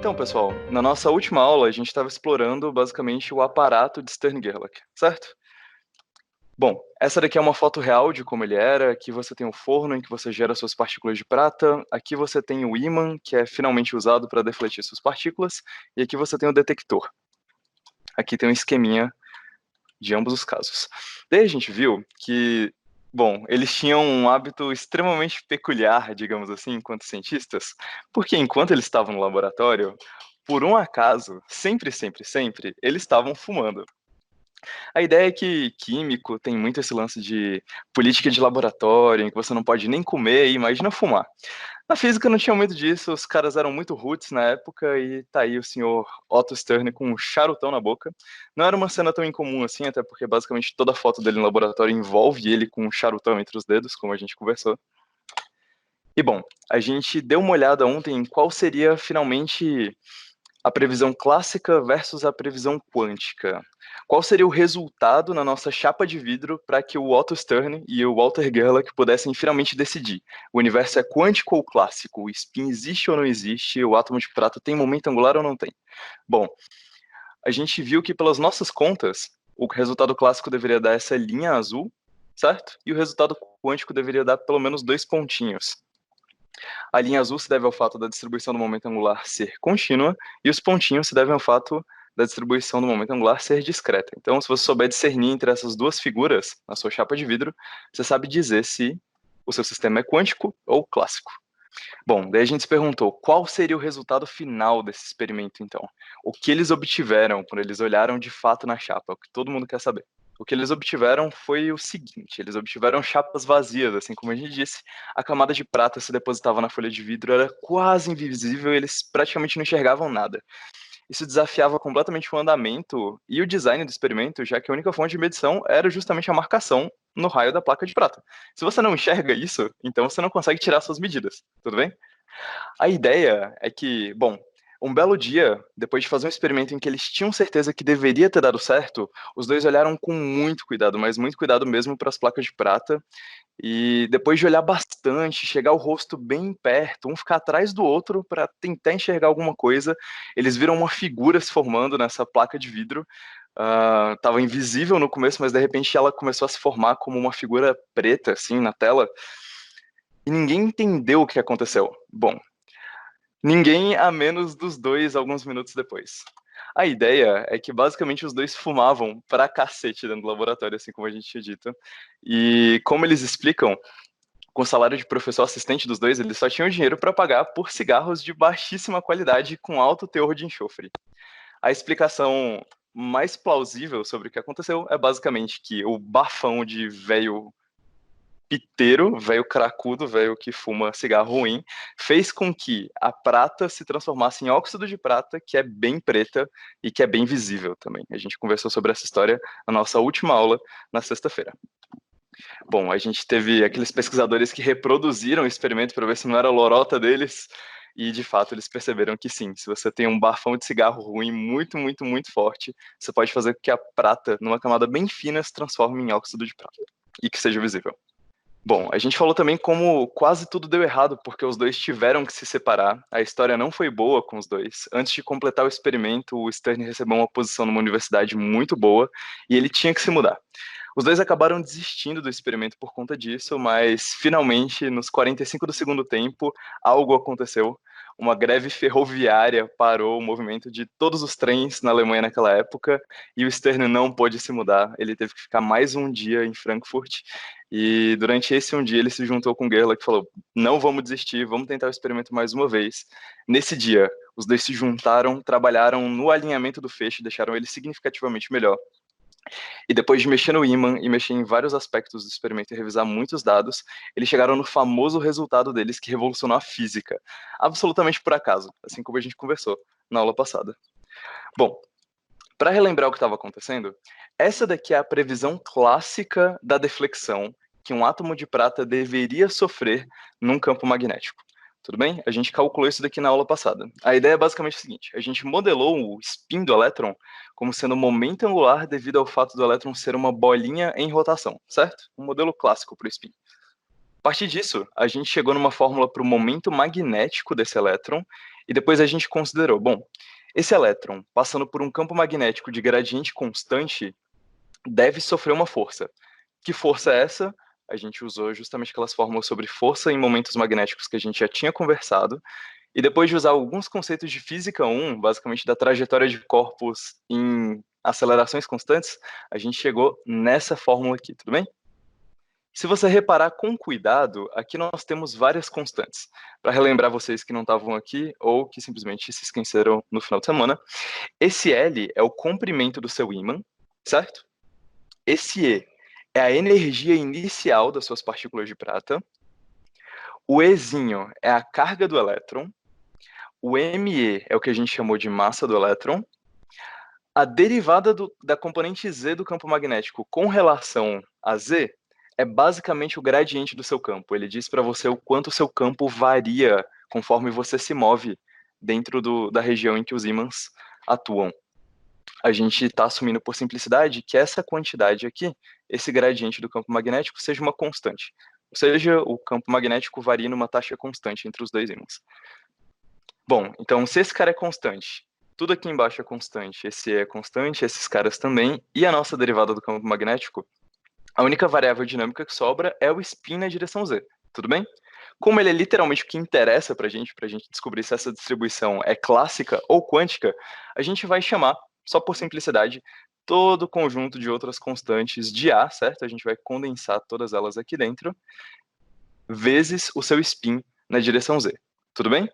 Então, pessoal, na nossa última aula a gente estava explorando basicamente o aparato de Stern-Gerlach, certo? Bom, essa daqui é uma foto real de como ele era. Aqui você tem o forno em que você gera suas partículas de prata. Aqui você tem o ímã, que é finalmente usado para defletir suas partículas. E aqui você tem o detector. Aqui tem um esqueminha de ambos os casos. Daí a gente viu que, bom, eles tinham um hábito extremamente peculiar, digamos assim, enquanto cientistas, porque enquanto eles estavam no laboratório, por um acaso, sempre, eles estavam fumando. A ideia é que químico tem muito esse lance de política de laboratório, em que você não pode nem comer e imagina fumar. Na física não tinha muito disso, os caras eram muito roots na época e tá aí o senhor Otto Stern com um charutão na boca. Não era uma cena tão incomum assim, até porque basicamente toda foto dele no laboratório envolve ele com um charutão entre os dedos, como a gente conversou. E bom, a gente deu uma olhada ontem em qual seria finalmente a previsão clássica versus a previsão quântica. Qual seria o resultado na nossa chapa de vidro para que o Otto Stern e o Walter Gerlach pudessem finalmente decidir? O universo é quântico ou clássico? O spin existe ou não existe? O átomo de prata tem momento angular ou não tem? Bom, a gente viu que pelas nossas contas, o resultado clássico deveria dar essa linha azul, certo? E o resultado quântico deveria dar pelo menos 2 pontinhos. A linha azul se deve ao fato da distribuição do momento angular ser contínua, e os pontinhos se devem ao fato da distribuição do momento angular ser discreta. Então, se você souber discernir entre essas duas figuras na sua chapa de vidro, você sabe dizer se o seu sistema é quântico ou clássico. Bom, daí a gente se perguntou qual seria o resultado final desse experimento, então. O que eles obtiveram quando eles olharam de fato na chapa? O que todo mundo quer saber. O que eles obtiveram foi o seguinte: eles obtiveram chapas vazias, assim como a gente disse. A camada de prata se depositava na folha de vidro, era quase invisível, eles praticamente não enxergavam nada. Isso desafiava completamente o andamento e o design do experimento, já que a única fonte de medição era justamente a marcação no raio da placa de prata. Se você não enxerga isso, então você não consegue tirar suas medidas, tudo bem? A ideia é que, bom, um belo dia, depois de fazer um experimento em que eles tinham certeza que deveria ter dado certo, os dois olharam com muito cuidado, mas muito cuidado mesmo para as placas de prata, e depois de olhar bastante, chegar o rosto bem perto, um ficar atrás do outro para tentar enxergar alguma coisa, eles viram uma figura se formando nessa placa de vidro. Tava invisível no começo, mas de repente ela começou a se formar como uma figura preta, assim, na tela, e ninguém entendeu o que aconteceu. Bom, ninguém a menos dos dois alguns minutos depois. A ideia é que basicamente os dois fumavam pra cacete dentro do laboratório, assim como a gente tinha dito. E como eles explicam, com o salário de professor assistente dos dois, eles só tinham dinheiro para pagar por cigarros de baixíssima qualidade com alto teor de enxofre. A explicação mais plausível sobre o que aconteceu é basicamente que o bafão de velho piteiro, velho cracudo, velho que fuma cigarro ruim, fez com que a prata se transformasse em óxido de prata, que é bem preta e que é bem visível também. A gente conversou sobre essa história na nossa última aula, na sexta-feira. Bom, a gente teve aqueles pesquisadores que reproduziram o experimento para ver se não era lorota deles, e de fato eles perceberam que sim, se você tem um bafão de cigarro ruim muito forte, você pode fazer com que a prata, numa camada bem fina, se transforme em óxido de prata e que seja visível. Bom, a gente falou também como quase tudo deu errado, porque os dois tiveram que se separar. A história não foi boa com os dois. Antes de completar o experimento, o Stern recebeu uma posição numa universidade muito boa e ele tinha que se mudar. Os dois acabaram desistindo do experimento por conta disso, mas finalmente, nos 45 do segundo tempo, algo aconteceu. Uma greve ferroviária parou o movimento de todos os trens na Alemanha naquela época e o Stern não pôde se mudar. Ele teve que ficar mais um dia em Frankfurt e durante esse um dia ele se juntou com Gerlach e falou: não vamos desistir, vamos tentar o experimento mais uma vez. Nesse dia, os dois se juntaram, trabalharam no alinhamento do feixe, deixaram ele significativamente melhor. E depois de mexer no ímã e mexer em vários aspectos do experimento e revisar muitos dados, eles chegaram no famoso resultado deles que revolucionou a física. Absolutamente por acaso, assim como a gente conversou na aula passada. Bom, para relembrar o que estava acontecendo, essa daqui é a previsão clássica da deflexão que um átomo de prata deveria sofrer num campo magnético. Tudo bem? A gente calculou isso daqui na aula passada. A ideia é basicamente o seguinte: a gente modelou o spin do elétron como sendo momento angular devido ao fato do elétron ser uma bolinha em rotação, certo? Um modelo clássico para o spin. A partir disso, a gente chegou numa fórmula para o momento magnético desse elétron E depois a gente considerou, bom, esse elétron, passando por um campo magnético de gradiente constante, deve sofrer uma força. Que força é essa? A gente usou justamente aquelas fórmulas sobre força em momentos magnéticos que a gente já tinha conversado, e depois de usar alguns conceitos de física 1, basicamente da trajetória de corpos em acelerações constantes, a gente chegou nessa fórmula aqui, tudo bem? Se você reparar com cuidado, aqui nós temos várias constantes. Para relembrar vocês que não estavam aqui ou que simplesmente se esqueceram no final de semana, esse L é o comprimento do seu ímã, certo? Esse E é a energia inicial das suas partículas de prata. O Ezinho é a carga do elétron. O Me é o que a gente chamou de massa do elétron. A derivada da componente Z do campo magnético com relação a Z é basicamente o gradiente do seu campo. Ele diz para você o quanto o seu campo varia conforme você se move dentro da região em que os ímãs atuam. A gente está assumindo por simplicidade que essa quantidade aqui, esse gradiente do campo magnético, seja uma constante. Ou seja, o campo magnético varia numa taxa constante entre os dois ímãs. Bom, então se esse cara é constante, tudo aqui embaixo é constante, esse é constante, esses caras também, e a nossa derivada do campo magnético, a única variável dinâmica que sobra é o spin na direção Z, tudo bem? Como ele é literalmente o que interessa para a gente descobrir se essa distribuição é clássica ou quântica, a gente vai chamar, só por simplicidade, todo o conjunto de outras constantes de A, certo? A gente vai condensar todas elas aqui dentro, vezes o seu spin na direção Z, tudo bem?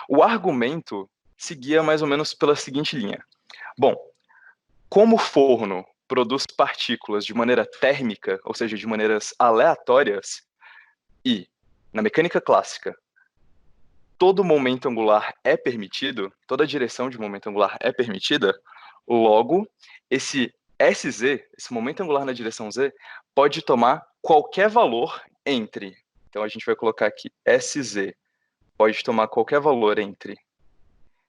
O argumento seguia mais ou menos pela seguinte linha. Bom, como o forno produz partículas de maneira térmica, ou seja, de maneiras aleatórias, e, na mecânica clássica, todo momento angular é permitido, toda direção de momento angular é permitida, logo, esse SZ, esse momento angular na direção Z, pode tomar qualquer valor entre, então a gente vai colocar aqui, SZ pode tomar qualquer valor entre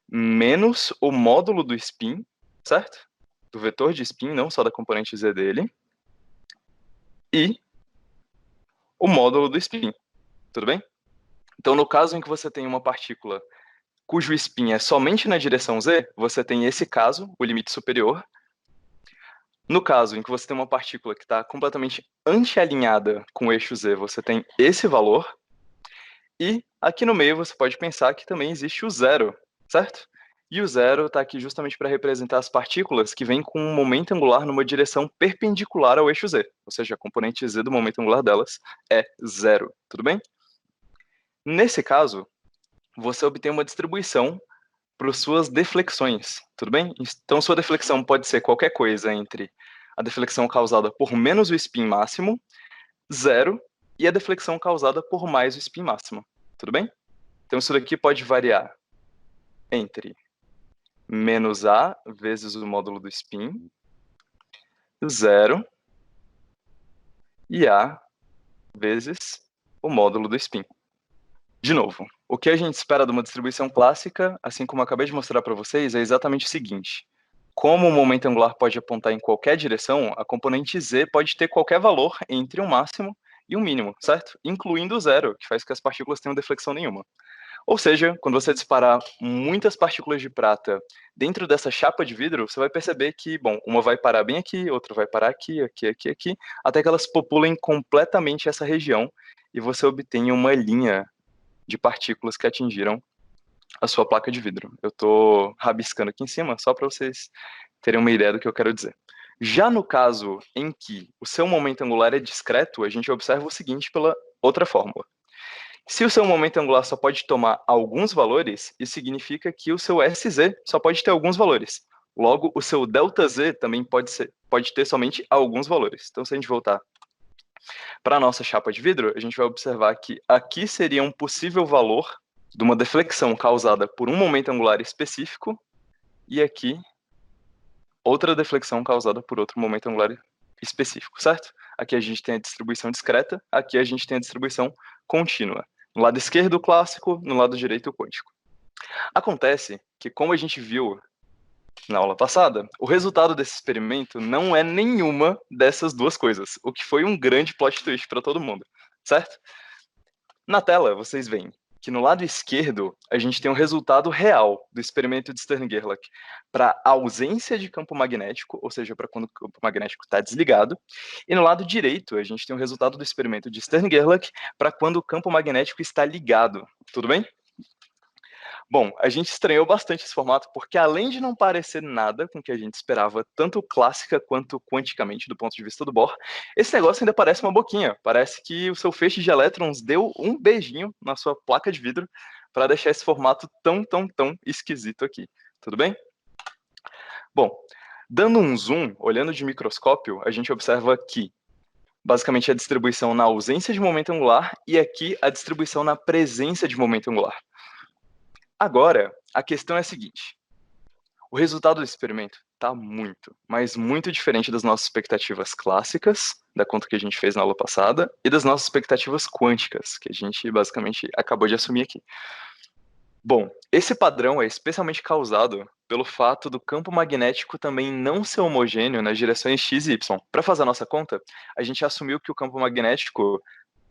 menos o módulo do spin, certo? Do vetor de spin, não só da componente Z dele, e o módulo do spin, tudo bem? Então, no caso em que você tem uma partícula cujo spin é somente na direção Z, você tem esse caso, o limite superior. No caso em que você tem uma partícula que está completamente anti-alinhada com o eixo Z, você tem esse valor. E aqui no meio você pode pensar que também existe o zero, certo? E o zero está aqui justamente para representar as partículas que vêm com um momento angular numa direção perpendicular ao eixo Z, ou seja, a componente Z do momento angular delas é zero, tudo bem? Nesse caso, você obtém uma distribuição para suas deflexões, tudo bem? Então, sua deflexão pode ser qualquer coisa entre a deflexão causada por menos o spin máximo, zero, e a deflexão causada por mais o spin máximo, tudo bem? Então, isso daqui pode variar entre menos A vezes o módulo do spin, zero, e A vezes o módulo do spin. De novo, o que a gente espera de uma distribuição clássica, assim como eu acabei de mostrar para vocês, é exatamente o seguinte. Como o momento angular pode apontar em qualquer direção, a componente Z pode ter qualquer valor entre um máximo e um mínimo, certo? Incluindo o zero, que faz com que as partículas tenham deflexão nenhuma. Ou seja, quando você disparar muitas partículas de prata dentro dessa chapa de vidro, você vai perceber que, bom, uma vai parar bem aqui, outra vai parar aqui, aqui, aqui, aqui, até que elas populem completamente essa região e você obtenha uma linha de partículas que atingiram a sua placa de vidro. Eu estou rabiscando aqui em cima, só para vocês terem uma ideia do que eu quero dizer. Já no caso em que o seu momento angular é discreto, a gente observa o seguinte pela outra fórmula. Se o seu momento angular só pode tomar alguns valores, isso significa que o seu SZ só pode ter alguns valores. Logo, o seu ΔZ também pode ter somente alguns valores. Então, se a gente voltar para a nossa chapa de vidro, a gente vai observar que aqui seria um possível valor de uma deflexão causada por um momento angular específico, e aqui outra deflexão causada por outro momento angular específico, certo? Aqui a gente tem a distribuição discreta, aqui a gente tem a distribuição contínua. No lado esquerdo, o clássico, no lado direito, o quântico. Acontece que, como a gente viu na aula passada, o resultado desse experimento não é nenhuma dessas duas coisas, o que foi um grande plot twist para todo mundo, certo? Na tela, vocês veem que no lado esquerdo a gente tem um resultado real do experimento de Stern-Gerlach para ausência de campo magnético, ou seja, para quando o campo magnético está desligado, e no lado direito a gente tem o resultado do experimento de Stern-Gerlach para quando o campo magnético está ligado. Tudo bem? Bom, a gente estranhou bastante esse formato porque, além de não parecer nada com o que a gente esperava, tanto clássica quanto quanticamente, do ponto de vista do Bohr, esse negócio ainda parece uma boquinha. Parece que o seu feixe de elétrons deu um beijinho na sua placa de vidro para deixar esse formato tão esquisito aqui. Tudo bem? Bom, dando um zoom, olhando de microscópio, a gente observa que basicamente a distribuição na ausência de momento angular e aqui a distribuição na presença de momento angular. Agora, a questão é a seguinte: o resultado do experimento está muito, mas muito diferente das nossas expectativas clássicas, da conta que a gente fez na aula passada, e das nossas expectativas quânticas, que a gente basicamente acabou de assumir aqui. Bom, esse padrão é especialmente causado pelo fato do campo magnético também não ser homogêneo nas direções x e y. Para fazer a nossa conta, a gente assumiu que o campo magnético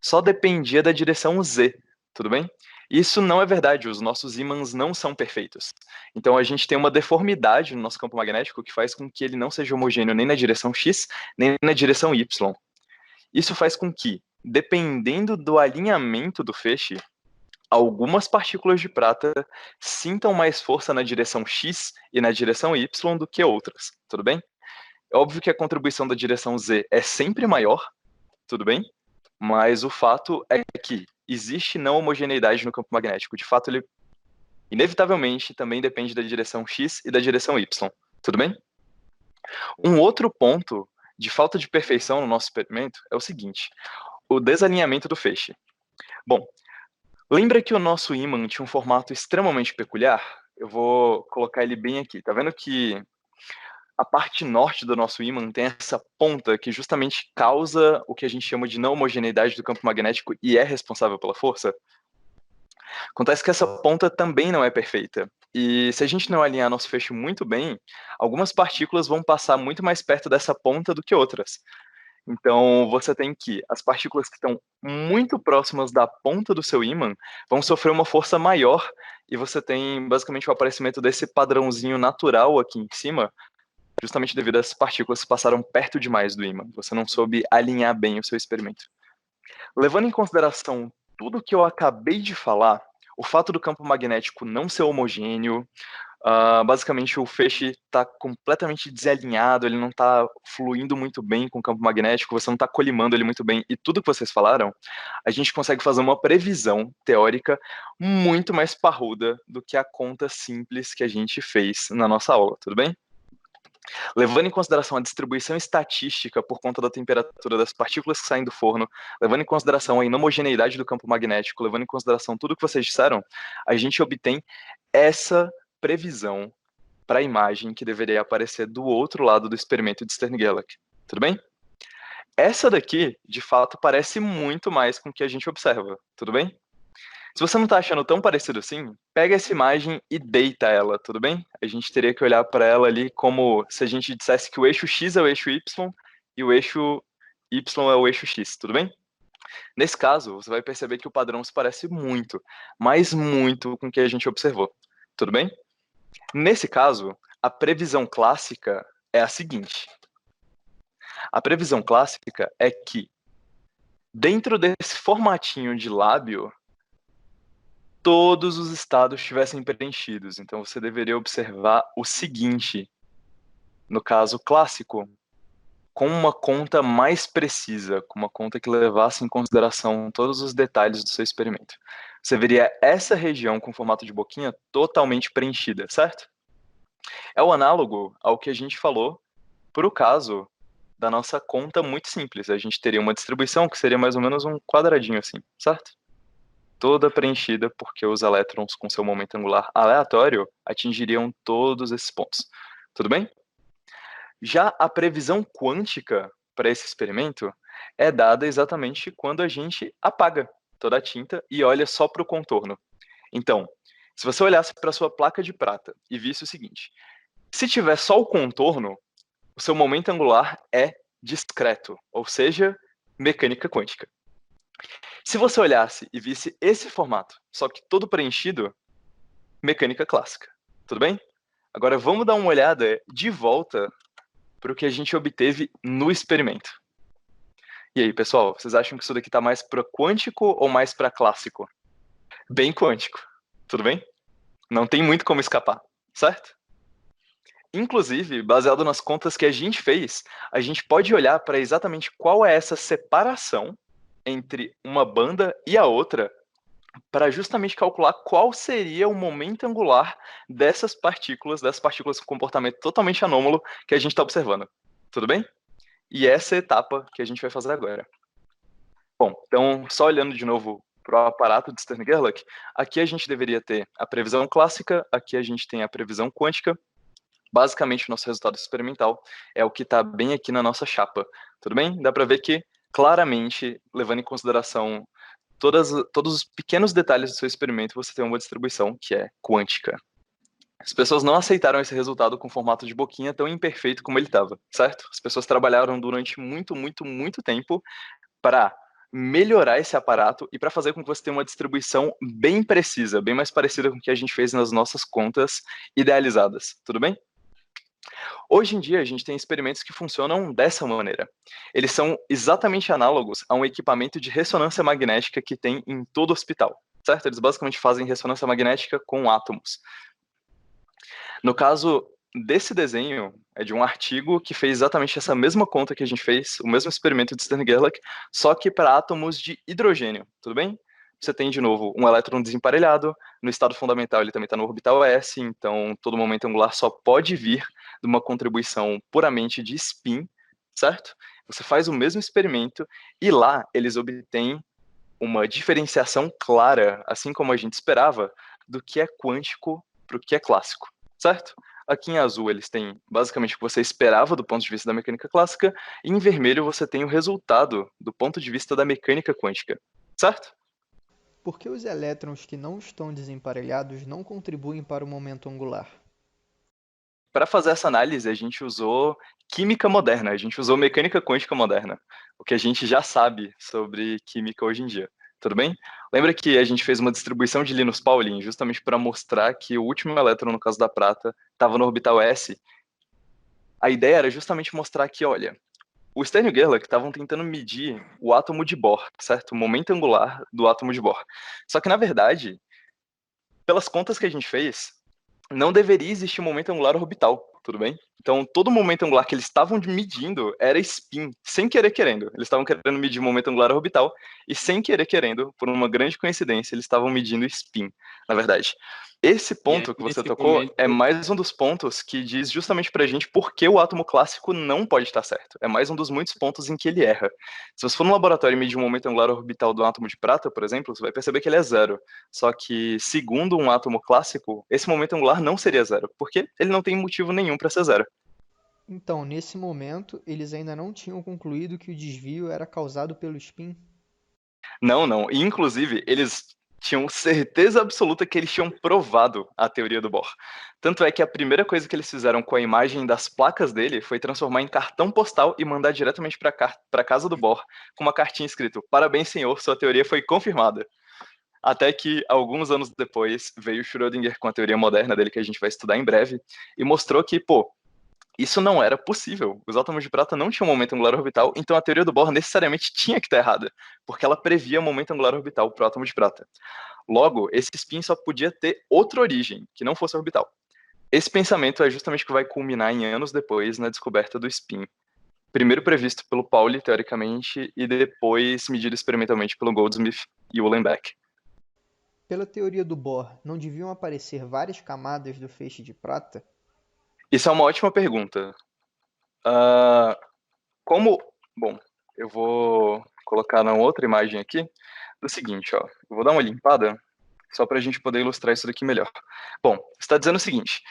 só dependia da direção z, tudo bem? Isso não é verdade, os nossos ímãs não são perfeitos. Então a gente tem uma deformidade no nosso campo magnético que faz com que ele não seja homogêneo nem na direção x, nem na direção y. Isso faz com que, dependendo do alinhamento do feixe, algumas partículas de prata sintam mais força na direção x e na direção y do que outras, tudo bem? É óbvio que a contribuição da direção z é sempre maior, tudo bem? Mas o fato é que existe não homogeneidade no campo magnético. De fato, ele inevitavelmente também depende da direção x e da direção y, tudo bem? Um outro ponto de falta de perfeição no nosso experimento é o seguinte: o desalinhamento do feixe. Bom, lembra que o nosso ímã tinha um formato extremamente peculiar? Eu vou colocar ele bem aqui. Tá vendo que a parte norte do nosso ímã tem essa ponta que justamente causa o que a gente chama de não homogeneidade do campo magnético e é responsável pela força? Acontece que essa ponta também não é perfeita. E se a gente não alinhar nosso feixe muito bem, algumas partículas vão passar muito mais perto dessa ponta do que outras. Então, você tem que as partículas que estão muito próximas da ponta do seu ímã vão sofrer uma força maior, e você tem basicamente o aparecimento desse padrãozinho natural aqui em cima, justamente devido às partículas que passaram perto demais do ímã. Você não soube alinhar bem o seu experimento. Levando em consideração tudo que eu acabei de falar, o fato do campo magnético não ser homogêneo, basicamente o feixe está completamente desalinhado, ele não está fluindo muito bem com o campo magnético, você não está colimando ele muito bem, e tudo que vocês falaram, a gente consegue fazer uma previsão teórica muito mais parruda do que a conta simples que a gente fez na nossa aula, tudo bem? Levando em consideração a distribuição estatística por conta da temperatura das partículas que saem do forno, levando em consideração a inhomogeneidade do campo magnético, levando em consideração tudo que vocês disseram, a gente obtém essa previsão para a imagem que deveria aparecer do outro lado do experimento de Stern-Gerlach. Tudo bem? Essa daqui, de fato, parece muito mais com o que a gente observa. Tudo bem? Se você não está achando tão parecido assim, pega essa imagem e deita ela, tudo bem? A gente teria que olhar para ela ali como se a gente dissesse que o eixo X é o eixo Y e o eixo Y é o eixo X, tudo bem? Nesse caso, você vai perceber que o padrão se parece muito, mas muito com o que a gente observou, tudo bem? Nesse caso, a previsão clássica é a seguinte: a previsão clássica é que, dentro desse formatinho de lábio, todos os estados estivessem preenchidos. Então você deveria observar o seguinte, no caso clássico, com uma conta mais precisa, com uma conta que levasse em consideração todos os detalhes do seu experimento. Você veria essa região com formato de boquinha totalmente preenchida, certo? É o análogo ao que a gente falou para o caso da nossa conta muito simples. A gente teria uma distribuição que seria mais ou menos um quadradinho assim, certo? Toda preenchida porque os elétrons com seu momento angular aleatório atingiriam todos esses pontos. Tudo bem? Já a previsão quântica para esse experimento é dada exatamente quando a gente apaga toda a tinta e olha só para o contorno. Então, se você olhasse para a sua placa de prata e visse o seguinte: se tiver só o contorno, o seu momento angular é discreto, ou seja, mecânica quântica. Se você olhasse e visse esse formato, só que todo preenchido, mecânica clássica, tudo bem? Agora vamos dar uma olhada de volta para o que a gente obteve no experimento. E aí, pessoal, vocês acham que isso daqui está mais para quântico ou mais para clássico? Bem quântico, tudo bem? Não tem muito como escapar, certo? Inclusive, baseado nas contas que a gente fez, a gente pode olhar para exatamente qual é essa separação entre uma banda e a outra, para justamente calcular qual seria o momento angular dessas partículas com comportamento totalmente anômalo que a gente está observando. Tudo bem? E essa é a etapa que a gente vai fazer agora. Bom, então, só olhando de novo para o aparato de Stern-Gerlach, aqui a gente deveria ter a previsão clássica, aqui a gente tem a previsão quântica. Basicamente, o nosso resultado experimental é o que está bem aqui na nossa chapa. Tudo bem? Dá para ver que, claramente, levando em consideração todos os pequenos detalhes do seu experimento, você tem uma distribuição que é quântica. As pessoas não aceitaram esse resultado com formato de boquinha tão imperfeito como ele estava, certo? As pessoas trabalharam durante muito tempo para melhorar esse aparato e para fazer com que você tenha uma distribuição bem precisa, bem mais parecida com o que a gente fez nas nossas contas idealizadas, tudo bem? Hoje em dia, a gente tem experimentos que funcionam dessa maneira. Eles são exatamente análogos a um equipamento de ressonância magnética que tem em todo hospital, certo? Eles basicamente fazem ressonância magnética com átomos. No caso desse desenho, é de um artigo que fez exatamente essa mesma conta que a gente fez, o mesmo experimento de Stern-Gerlach, só que para átomos de hidrogênio, tudo bem? Você tem, de novo, um elétron desemparelhado, no estado fundamental ele também está no orbital s, então todo momento angular só pode vir de uma contribuição puramente de spin, certo? Você faz o mesmo experimento e lá eles obtêm uma diferenciação clara, assim como a gente esperava, do que é quântico para o que é clássico, certo? Aqui em azul eles têm basicamente o que você esperava do ponto de vista da mecânica clássica, e em vermelho você tem o resultado do ponto de vista da mecânica quântica, certo? Por que os elétrons que não estão desemparelhados não contribuem para o momento angular? Para fazer essa análise, a gente usou química moderna, a gente usou mecânica quântica moderna, o que a gente já sabe sobre química hoje em dia. Tudo bem? Lembra que a gente fez uma distribuição de Linus Pauling justamente para mostrar que o último elétron, no caso da prata, estava no orbital s? A ideia era justamente mostrar que, olha, o Stern e o Gerlach estavam tentando medir o átomo de Bohr, certo? O momento angular do átomo de Bohr. Só que, na verdade, pelas contas que a gente fez, não deveria existir momento angular orbital, tudo bem? Então, todo momento angular que eles estavam medindo era spin, sem querer querendo. Eles estavam querendo medir momento angular orbital e, sem querer querendo, por uma grande coincidência, eles estavam medindo spin, na verdade. Esse E aí, ponto que você nesse tocou momento, é mais um dos pontos que diz justamente pra gente por que o átomo clássico não pode estar certo. É mais um dos muitos pontos em que ele erra. Se você for no laboratório e medir o momento angular orbital do átomo de prata, por exemplo, você vai perceber que ele é zero. Só que, segundo um átomo clássico, esse momento angular não seria zero, porque ele não tem motivo nenhum para ser zero. Então, nesse momento, eles ainda não tinham concluído que o desvio era causado pelo spin? Não, não. E, inclusive, eles tinham certeza absoluta que eles tinham provado a teoria do Bohr. Tanto é que a primeira coisa que eles fizeram com a imagem das placas dele foi transformar em cartão postal e mandar diretamente para casa do Bohr com uma cartinha escrito: "Parabéns, senhor, sua teoria foi confirmada." Até que, alguns anos depois, veio Schrödinger com a teoria moderna dele, que a gente vai estudar em breve, e mostrou que, pô, isso não era possível. Os átomos de prata não tinham momento angular orbital, então a teoria do Bohr necessariamente tinha que estar errada, porque ela previa momento angular orbital para o átomo de prata. Logo, esse spin só podia ter outra origem, que não fosse orbital. Esse pensamento é justamente o que vai culminar em anos depois na descoberta do spin. Primeiro previsto pelo Pauli, teoricamente, e depois medido experimentalmente pelo Goldsmith e Uhlenbeck. Pela teoria do Bohr, não deviam aparecer várias camadas do feixe de prata? Isso é uma ótima pergunta. Uh, como... Bom, eu vou colocar na outra imagem aqui do seguinte, ó. Eu vou dar uma limpada só para a gente poder ilustrar isso daqui melhor. Bom, está dizendo o seguinte: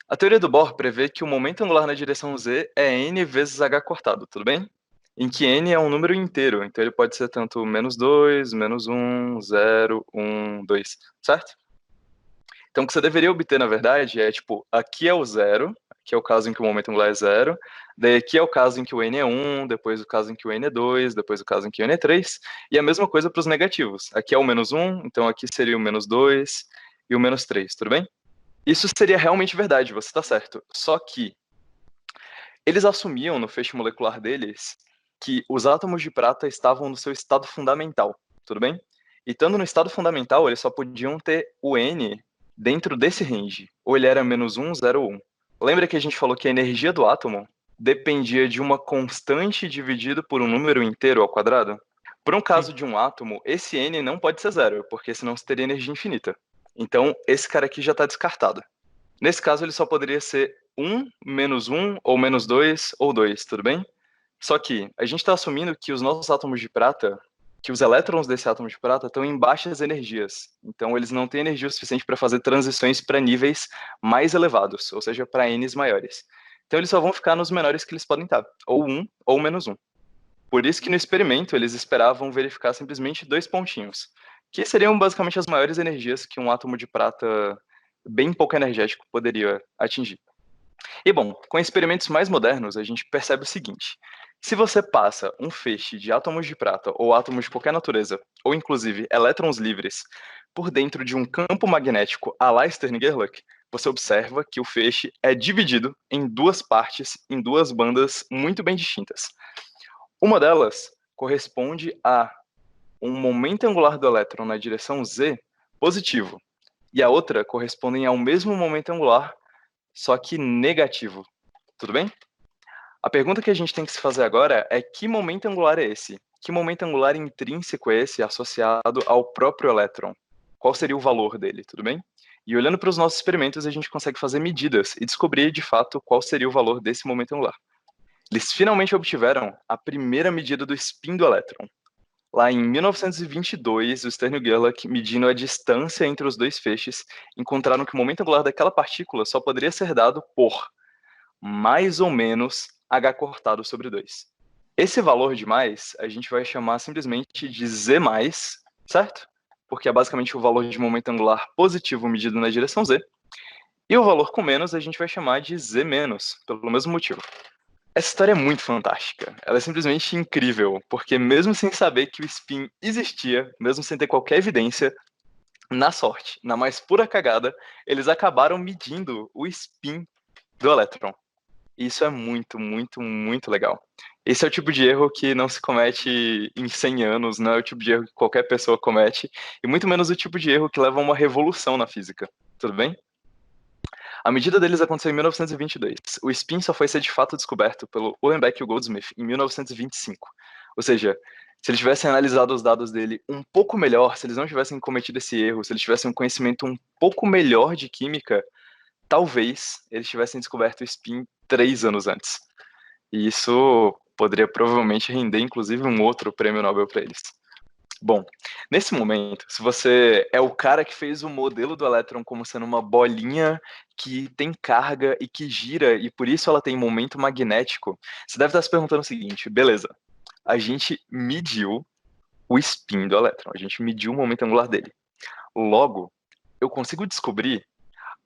a teoria do Bohr prevê que o momento angular na direção z é n vezes h cortado, tudo bem? Em que n é um número inteiro, então ele pode ser tanto -2, -1, 0, 1, 2, certo? Então o que você deveria obter, na verdade, é tipo, aqui é o zero, que é o caso em que o momento angular é 0. Daí aqui é o caso em que o n é 1, depois o caso em que o n é 2, depois o caso em que o n é 3. E a mesma coisa para os negativos. Aqui é o menos 1, então aqui seria o menos 2 e o menos 3, tudo bem? Isso seria realmente verdade, você está certo. Só que eles assumiam no feixe molecular deles que os átomos de prata estavam no seu estado fundamental, tudo bem? E estando no estado fundamental, eles só podiam ter o N dentro desse range. Ou ele era menos 1, 0 ou 1. Lembra que a gente falou que a energia do átomo dependia de uma constante dividido por um número inteiro ao quadrado? Para um Sim. caso de um átomo, esse N não pode ser 0, porque senão você teria energia infinita. Então, esse cara aqui já está descartado. Nesse caso, ele só poderia ser 1, menos 1, ou menos 2, ou 2, tudo bem? Só que a gente está assumindo que os nossos átomos de prata, que os elétrons desse átomo de prata estão em baixas energias. Então, eles não têm energia suficiente para fazer transições para níveis mais elevados, ou seja, para Ns maiores. Então, eles só vão ficar nos menores que eles podem estar, ou 1 ou menos 1. Por isso que no experimento eles esperavam verificar simplesmente 2 pontinhos, que seriam basicamente as maiores energias que um átomo de prata bem pouco energético poderia atingir. E bom, com experimentos mais modernos, a gente percebe o seguinte: se você passa um feixe de átomos de prata ou átomos de qualquer natureza, ou inclusive elétrons livres, por dentro de um campo magnético à la Stern-Gerlach, você observa que o feixe é dividido em duas partes, em duas bandas muito bem distintas. Uma delas corresponde a um momento angular do elétron na direção z positivo, e a outra corresponde ao mesmo momento angular, só que negativo. Tudo bem? A pergunta que a gente tem que se fazer agora é: que momento angular é esse? Que momento angular intrínseco é esse associado ao próprio elétron? Qual seria o valor dele, tudo bem? E olhando para os nossos experimentos, a gente consegue fazer medidas e descobrir de fato qual seria o valor desse momento angular. Eles finalmente obtiveram a primeira medida do spin do elétron. Lá em 1922, o Stern e o Gerlach, medindo a distância entre os dois feixes, encontraram que o momento angular daquela partícula só poderia ser dado por mais ou menos h cortado sobre 2. Esse valor de mais, a gente vai chamar simplesmente de z+, certo? Porque é basicamente o valor de momento angular positivo medido na direção z. E o valor com menos a gente vai chamar de z-, pelo mesmo motivo. Essa história é muito fantástica. Ela é simplesmente incrível, porque mesmo sem saber que o spin existia, mesmo sem ter qualquer evidência, na sorte, na mais pura cagada, eles acabaram medindo o spin do elétron. E isso é muito, muito, muito legal. Esse é o tipo de erro que não se comete em 100 anos, não é o tipo de erro que qualquer pessoa comete, e muito menos o tipo de erro que leva a uma revolução na física. Tudo bem? A medida deles aconteceu em 1922. O spin só foi ser de fato descoberto pelo Uhlenbeck e o Goldsmith em 1925. Ou seja, se eles tivessem analisado os dados dele um pouco melhor, se eles não tivessem cometido esse erro, se eles tivessem um conhecimento um pouco melhor de química, talvez eles tivessem descoberto o spin 3 anos antes. E isso poderia provavelmente render, inclusive, um outro prêmio Nobel para eles. Bom, nesse momento, se você é o cara que fez o modelo do elétron como sendo uma bolinha que tem carga e que gira, e por isso ela tem momento magnético, você deve estar se perguntando o seguinte: beleza, a gente mediu o spin do elétron, a gente mediu o momento angular dele. Logo, eu consigo descobrir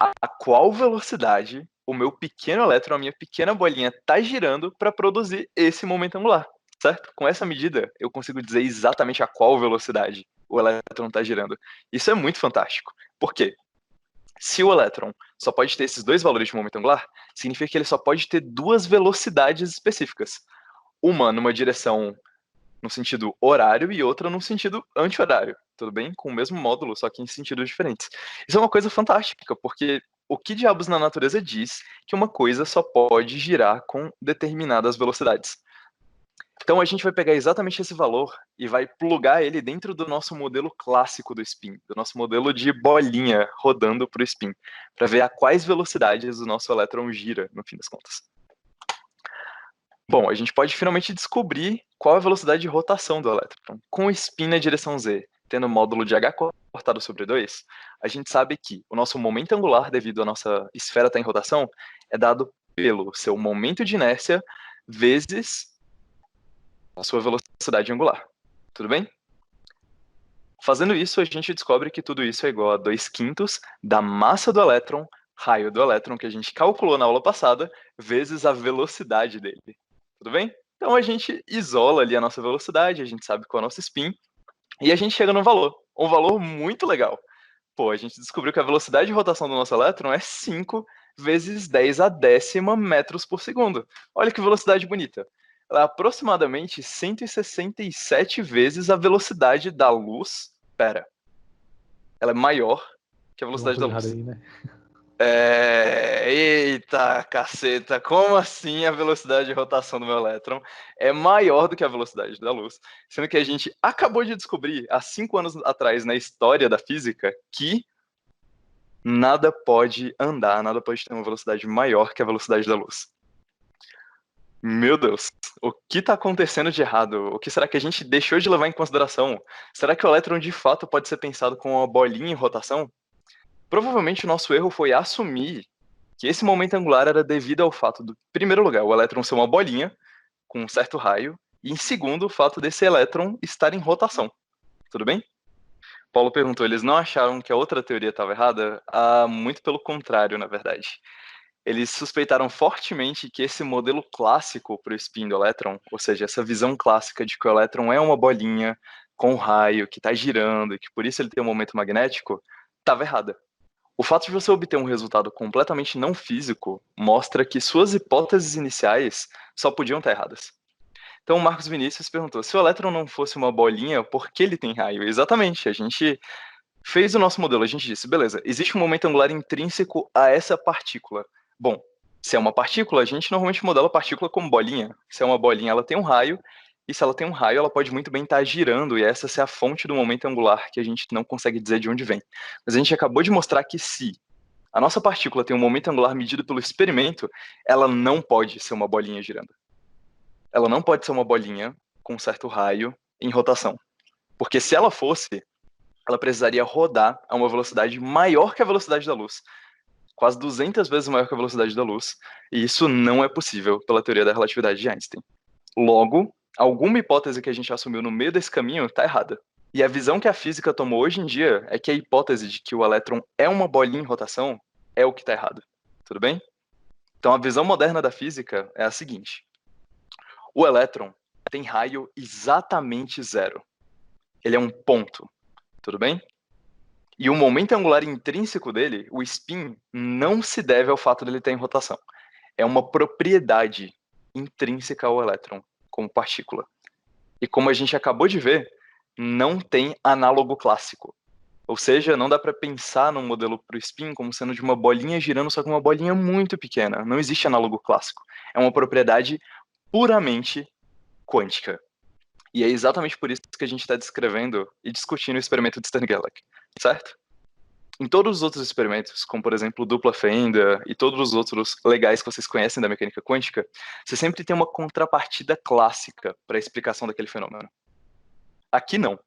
a qual velocidade o meu pequeno elétron, a minha pequena bolinha, está girando para produzir esse momento angular, certo? Com essa medida, eu consigo dizer exatamente a qual velocidade o elétron está girando. Isso é muito fantástico. Por quê? Se o elétron só pode ter esses dois valores de momento angular, significa que ele só pode ter duas velocidades específicas. Uma numa direção no sentido horário e outra no sentido anti-horário, tudo bem? Com o mesmo módulo, só que em sentidos diferentes. Isso é uma coisa fantástica, porque o que diabos na natureza diz que uma coisa só pode girar com determinadas velocidades? Então a gente vai pegar exatamente esse valor e vai plugar ele dentro do nosso modelo clássico do spin, do nosso modelo de bolinha rodando para o spin, para ver a quais velocidades o nosso elétron gira, no fim das contas. Bom, a gente pode finalmente descobrir qual é a velocidade de rotação do elétron. Com o spin na direção z, tendo o módulo de h cortado sobre 2, a gente sabe que o nosso momento angular, devido à nossa esfera estar em rotação, é dado pelo seu momento de inércia vezes a sua velocidade angular. Tudo bem? Fazendo isso, a gente descobre que tudo isso é igual a 2/5 da massa do elétron raio do elétron que a gente calculou na aula passada, vezes a velocidade dele. Tudo bem? Então a gente isola ali a nossa velocidade, a gente sabe qual é o nosso spin, e a gente chega num valor. Um valor muito legal. Pô, a gente descobriu que a velocidade de rotação do nosso elétron é 5 vezes 10 a décima metros por segundo. Olha que velocidade bonita. Ela é aproximadamente 167 vezes a velocidade da luz. Pera, ela é maior que a Tem alguma velocidade da coisa errada luz. aí, né? Eita, caceta, como assim a velocidade de rotação do meu elétron é maior do que a velocidade da luz? Sendo que a gente acabou de descobrir, há 5 anos atrás, na história da física, que nada pode andar, nada pode ter uma velocidade maior que a velocidade da luz. Meu Deus, o que está acontecendo de errado? O que será que a gente deixou de levar em consideração? Será que o elétron de fato pode ser pensado como uma bolinha em rotação? Provavelmente o nosso erro foi assumir que esse momento angular era devido ao fato do, em primeiro lugar, o elétron ser uma bolinha com um certo raio, e em segundo, o fato desse elétron estar em rotação. Tudo bem? Paulo perguntou, eles não acharam que a outra teoria estava errada? Ah, muito pelo contrário, na verdade. Eles suspeitaram fortemente que esse modelo clássico para o spin do elétron, ou seja, essa visão clássica de que o elétron é uma bolinha com um raio que está girando e que por isso ele tem um momento magnético, estava errada. O fato de você obter um resultado completamente não físico mostra que suas hipóteses iniciais só podiam estar erradas. Então, o Marcos Vinícius perguntou: se o elétron não fosse uma bolinha, por que ele tem raio? Exatamente, a gente fez o nosso modelo, a gente disse, beleza, existe um momento angular intrínseco a essa partícula. Bom, se é uma partícula, a gente normalmente modela a partícula como bolinha. Se é uma bolinha, ela tem um raio, e se ela tem um raio, ela pode muito bem estar girando, e essa é a fonte do momento angular que a gente não consegue dizer de onde vem. Mas a gente acabou de mostrar que se a nossa partícula tem um momento angular medido pelo experimento, ela não pode ser uma bolinha girando. Ela não pode ser uma bolinha com um certo raio em rotação. Porque se ela fosse, ela precisaria rodar a uma velocidade maior que a velocidade da luz. Quase 200 vezes maior que a velocidade da luz. E isso não é possível pela teoria da relatividade de Einstein. Logo, alguma hipótese que a gente assumiu no meio desse caminho está errada. E a visão que a física tomou hoje em dia é que a hipótese de que o elétron é uma bolinha em rotação é o que está errado. Tudo bem? Então a visão moderna da física é a seguinte: o elétron tem raio exatamente zero. Ele é um ponto. Tudo bem? E o momento angular intrínseco dele, o spin, não se deve ao fato dele estar em rotação. É uma propriedade intrínseca ao elétron, como partícula. E como a gente acabou de ver, não tem análogo clássico. Ou seja, não dá para pensar num modelo para o spin como sendo de uma bolinha girando, só que uma bolinha muito pequena. Não existe análogo clássico. É uma propriedade puramente quântica. E é exatamente por isso que a gente está descrevendo e discutindo o experimento de Stern-Gerlach, certo? Em todos os outros experimentos, como por exemplo dupla fenda e todos os outros legais que vocês conhecem da mecânica quântica, você sempre tem uma contrapartida clássica para a explicação daquele fenômeno. Aqui não.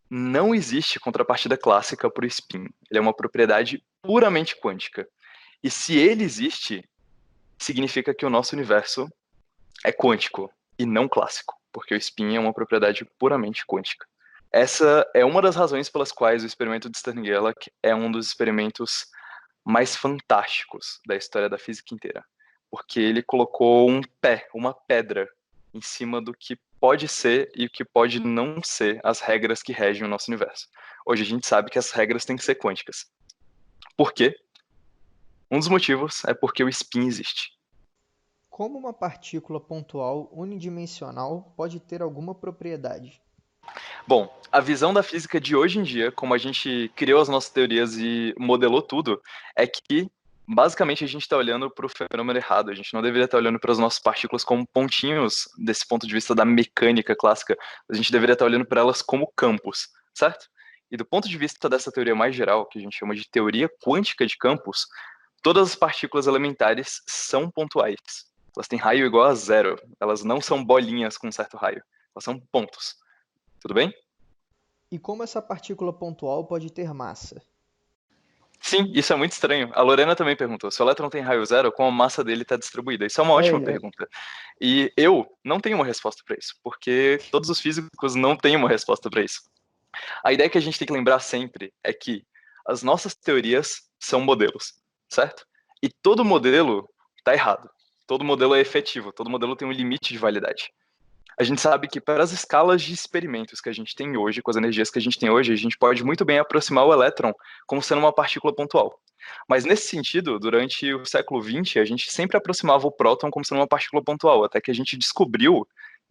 Não existe contrapartida clássica para o spin. Ele é uma propriedade puramente quântica. E se ele existe, significa que o nosso universo é quântico e não clássico, porque o spin é uma propriedade puramente quântica. Essa é uma das razões pelas quais o experimento de Stern-Gerlach é um dos experimentos mais fantásticos da história da física inteira, porque ele colocou uma pedra, em cima do que pode ser e o que pode não ser as regras que regem o nosso universo. Hoje a gente sabe que as regras têm que ser quânticas. Por quê? Um dos motivos é porque o spin existe. Como uma partícula pontual unidimensional pode ter alguma propriedade? Bom, a visão da física de hoje em dia, como a gente criou as nossas teorias e modelou tudo, é que basicamente a gente está olhando para o fenômeno errado. A gente não deveria estar olhando para as nossas partículas como pontinhos, desse ponto de vista da mecânica clássica. A gente deveria estar olhando para elas como campos, certo? E do ponto de vista dessa teoria mais geral, que a gente chama de teoria quântica de campos, todas as partículas elementares são pontuais. Elas têm raio igual a zero. Elas não são bolinhas com um certo raio. Elas são pontos. Tudo bem? E como essa partícula pontual pode ter massa? Sim, isso é muito estranho. A Lorena também perguntou, se o elétron tem raio zero, como a massa dele está distribuída? Isso é uma ótima pergunta. E eu não tenho uma resposta para isso, porque todos os físicos não têm uma resposta para isso. A ideia que a gente tem que lembrar sempre é que as nossas teorias são modelos. certo? E todo modelo está errado. Todo modelo é efetivo, todo modelo tem um limite de validade. A gente sabe que para as escalas de experimentos que a gente tem hoje, com as energias que a gente tem hoje, a gente pode muito bem aproximar o elétron como sendo uma partícula pontual. Mas nesse sentido, durante o século XX, a gente sempre aproximava o próton como sendo uma partícula pontual, até que a gente descobriu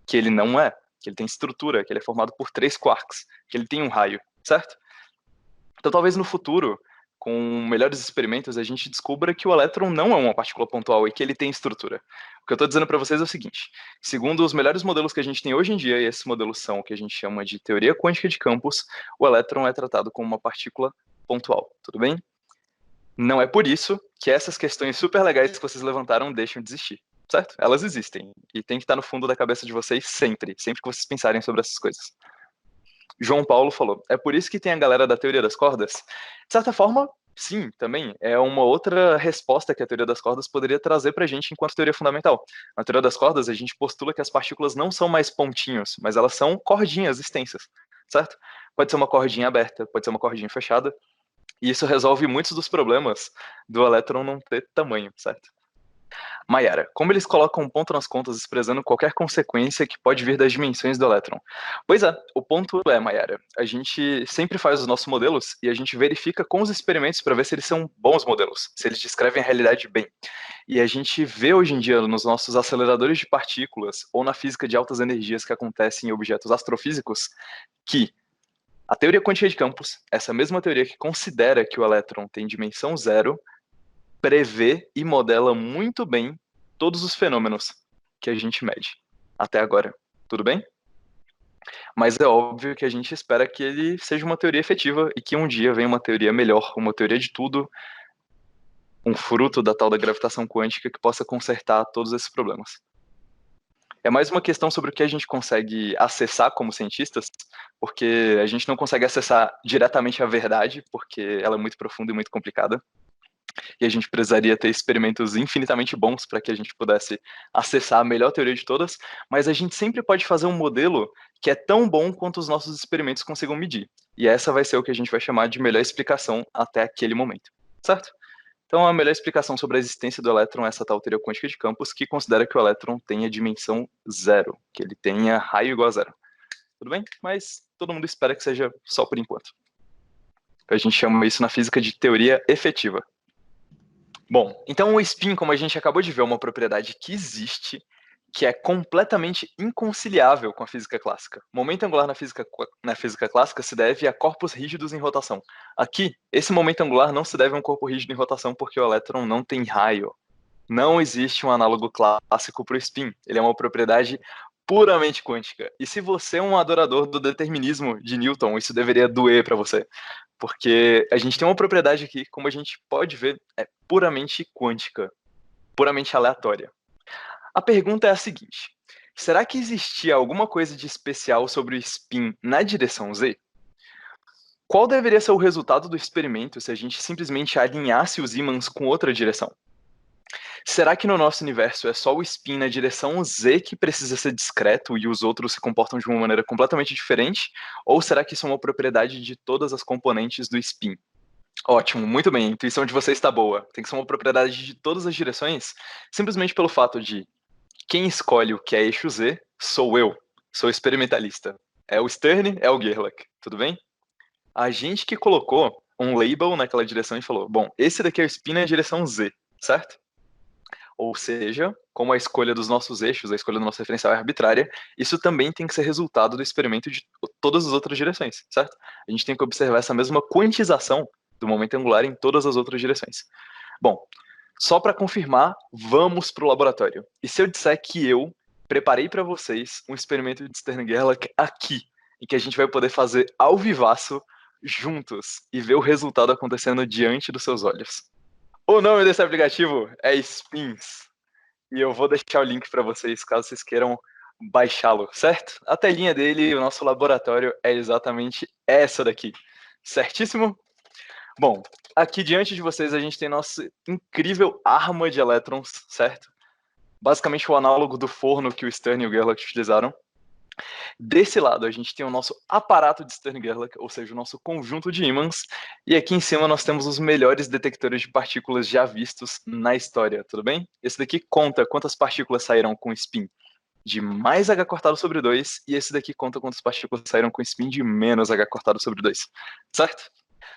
que ele não é, que ele tem estrutura, que ele é formado por 3 quarks, que ele tem um raio, certo? Então talvez no futuro, com melhores experimentos, a gente descubra que o elétron não é uma partícula pontual e que ele tem estrutura. O que eu estou dizendo para vocês é o seguinte: segundo os melhores modelos que a gente tem hoje em dia, e esses modelos são o que a gente chama de teoria quântica de campos, o elétron é tratado como uma partícula pontual, tudo bem? Não é por isso que essas questões super legais que vocês levantaram deixam de existir, certo? Elas existem e tem que estar no fundo da cabeça de vocês sempre, sempre que vocês pensarem sobre essas coisas. João Paulo falou, é por isso que tem a galera da teoria das cordas? De certa forma, sim, também. É uma outra resposta que a teoria das cordas poderia trazer para a gente enquanto teoria fundamental. Na teoria das cordas, a gente postula que as partículas não são mais pontinhos, mas elas são cordinhas extensas, certo? Pode ser uma cordinha aberta, pode ser uma cordinha fechada, e isso resolve muitos dos problemas do elétron não ter tamanho, certo? Mayara, como eles colocam um ponto nas contas expressando qualquer consequência que pode vir das dimensões do elétron? Pois é, o ponto é, Mayara, a gente sempre faz os nossos modelos e a gente verifica com os experimentos para ver se eles são bons modelos, se eles descrevem a realidade bem. E a gente vê hoje em dia nos nossos aceleradores de partículas ou na física de altas energias que acontecem em objetos astrofísicos que a teoria quântica de campos, essa mesma teoria que considera que o elétron tem dimensão zero, prevê e modela muito bem todos os fenômenos que a gente mede até agora. Tudo bem? Mas é óbvio que a gente espera que ele seja uma teoria efetiva e que um dia venha uma teoria melhor, uma teoria de tudo, um fruto da tal da gravitação quântica que possa consertar todos esses problemas. É mais uma questão sobre o que a gente consegue acessar como cientistas, porque a gente não consegue acessar diretamente a verdade, porque ela é muito profunda e muito complicada. E a gente precisaria ter experimentos infinitamente bons para que a gente pudesse acessar a melhor teoria de todas, mas a gente sempre pode fazer um modelo que é tão bom quanto os nossos experimentos consigam medir. E essa vai ser o que a gente vai chamar de melhor explicação até aquele momento, certo? Então, a melhor explicação sobre a existência do elétron é essa tal teoria quântica de campos, que considera que o elétron tenha dimensão zero, que ele tenha raio igual a zero. Tudo bem? Mas todo mundo espera que seja só por enquanto. A gente chama isso na física de teoria efetiva. Bom, então o spin, como a gente acabou de ver, é uma propriedade que existe, que é completamente inconciliável com a física clássica. Momento angular na física clássica se deve a corpos rígidos em rotação. Aqui, esse momento angular não se deve a um corpo rígido em rotação porque o elétron não tem raio. Não existe um análogo clássico para o spin. Ele é uma propriedade puramente quântica. E se você é um adorador do determinismo de Newton, isso deveria doer para você. Porque a gente tem uma propriedade aqui, como a gente pode ver, é puramente quântica, puramente aleatória. A pergunta é a seguinte: será que existia alguma coisa de especial sobre o spin na direção z? Qual deveria ser o resultado do experimento se a gente simplesmente alinhasse os ímãs com outra direção? Será que no nosso universo é só o spin na direção z que precisa ser discreto e os outros se comportam de uma maneira completamente diferente? Ou será que isso é uma propriedade de todas as componentes do spin? Ótimo, muito bem, a intuição de vocês está boa. Tem que ser uma propriedade de todas as direções, simplesmente pelo fato de quem escolhe o que é eixo z sou eu, sou experimentalista. É o Stern, é o Gerlach, tudo bem? A gente que colocou um label naquela direção e falou, bom, esse daqui é o spin na direção z, certo? Ou seja, como a escolha dos nossos eixos, a escolha do nosso referencial é arbitrária, isso também tem que ser resultado do experimento de todas as outras direções, certo? A gente tem que observar essa mesma quantização do momento angular em todas as outras direções. Bom, só para confirmar, vamos para o laboratório. E se eu disser que eu preparei para vocês um experimento de Stern-Gerlach aqui, e que a gente vai poder fazer ao vivaço, juntos, e ver o resultado acontecendo diante dos seus olhos? O nome desse aplicativo é Spins. E eu vou deixar o link para vocês, caso vocês queiram baixá-lo, certo? A telinha dele, o nosso laboratório é exatamente essa daqui. Certíssimo? Bom, aqui diante de vocês a gente tem nossa incrível arma de elétrons, certo? Basicamente o análogo do forno que o Stern e o Gerlach utilizaram. Desse lado, a gente tem o nosso aparato de Stern-Gerlach, ou seja, o nosso conjunto de ímãs, e aqui em cima nós temos os melhores detectores de partículas já vistos na história, tudo bem? Esse daqui conta quantas partículas saíram com spin de mais h cortado sobre 2, e esse daqui conta quantas partículas saíram com spin de menos h cortado sobre 2, certo?